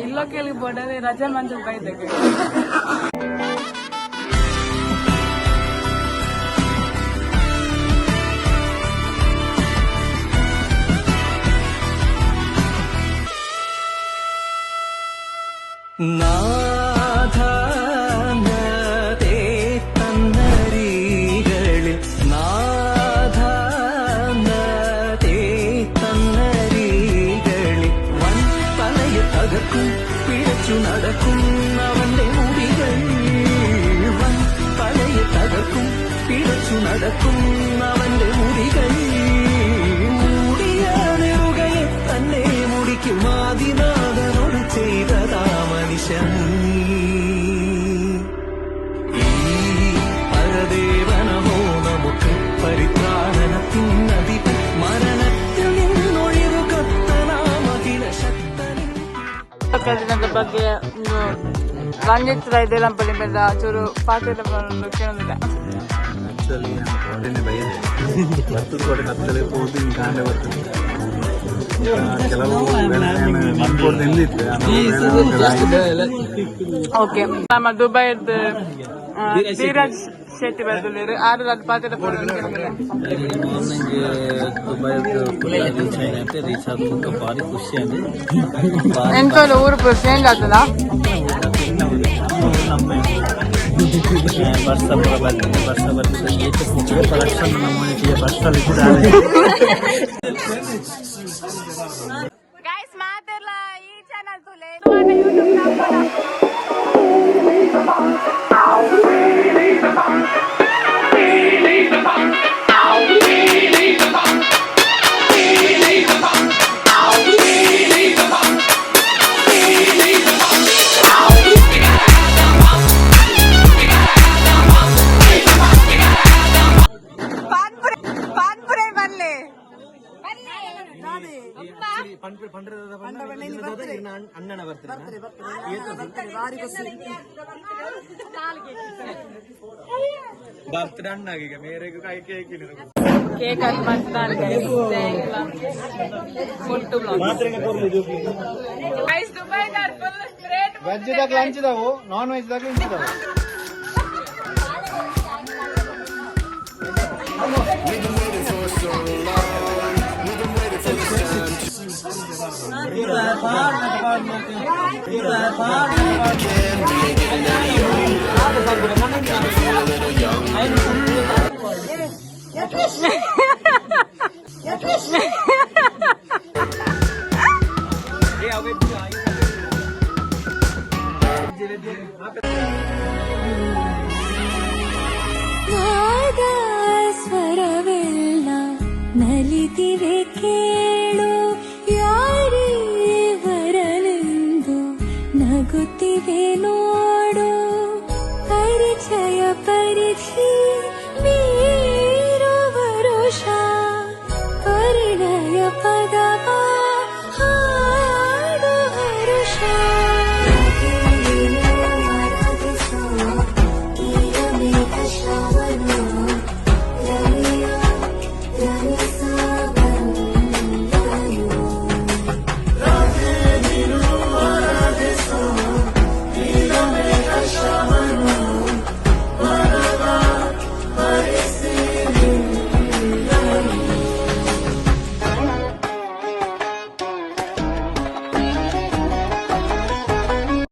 ಇಲ್ಲೋಕೆ ಬೋರ್ಡಲ್ಲಿ ರಜೆ ಮಂಜು ಬೈದಕ್ಕೆ നാഥനതേ തന്നരികളിൽ നാഥനതേ തന്നരികളിൽ വൻ തലയ തകർക്കും പിഴച്ചു നടക്കും അവന്റെ മുടികൾ വൻ തലയ തകർക്കും പിഴച്ചു നടക്കും അവന്റെ മുടികൾ മൂടിയ നെറുകയെ തന്നെ മുടിക്കും ആദിനാഥനോട് ചെയ്തതാ മനുഷ്യൻ ഈ പരദേവനമോ നമുക്ക് പരിത്രാണനത്തിൻ നദി മരണത്തിൽ നിന്നൊഴിവ് കത്തനാമകില ശക്തനിൻ ಬಗ್ಗೆ ರಂಜಿತ್ ರೈದೇಲಂಪಲ್ಲಿ ಮೇಲೆ ಚೂರು ಪಾತ್ರೆ ಕೇಳೋದಿಲ್ಲ ಆಕ್ಚುಲಿ ನಾನು ಬೈದೆ ಬರ್ತದ ಕೂಡ ಕತ್ತಲೆ ಹೋಗಿ ಕಾಂಡೆ ಬರ್ತದೆ ಕೆಲವು ಓಕೆ ನಮ್ಮ ದುಬೈದ ಧೀರಜ್ ಶೆಟ್ಟಿ ಬರ್ದಿಲ್ಲ ಆರು ಅದು ಪಾತ್ರೆ ರೀಚ್ ಆದ ಭಾರಿ ಖುಷಿ ಆಗಿದೆ ಎಂತಲ್ಲ ಊರು ಚೇಂಜ್ ಆಗ್ತದ ವರ್ಷ ಬರ್ತೀನಿ ವರ್ಷ ಬರ್ತಿದ್ದೆ ಪ್ರೊಡಕ್ಷನ್ ನಮ್ಮ ವರ್ಷಲ್ಲಿ ಗೈಸ್ ಮಾತಿರಲ್ಲ ಈ ಚಾನಲ್ ತುಲೆ ಯೂಟ್ಯೂಬ್ ಅಣ್ಣನ ಬರ್ತಾರೆ ಅಣ್ಣಾಗ ಮೇರೆಗೂ ಕೈ ಕೇಕ್ ಕೇಕ್ ಅದು ಮಾಡ್ತಾರೆ ವೆಜ್ ದಾಗ ಲಂಚ್ ಇದಾವು ನಾನ್ ವೆಜ್ ದಾಗ ಲಂಚ್ ಇದಾವು ಸ್ವರವೆಲ್ಲ ನಲಿತಿವೆ ಕೇಳು ಯಾರೇ ಬರಲೆಂದು ನಗುತ್ತಿವೆ ನೋಡು ಪರಿಚಯ ಪರಿಚಿ ಮೀರು ವರುಷ ಪರಿಣಯ ಪದವ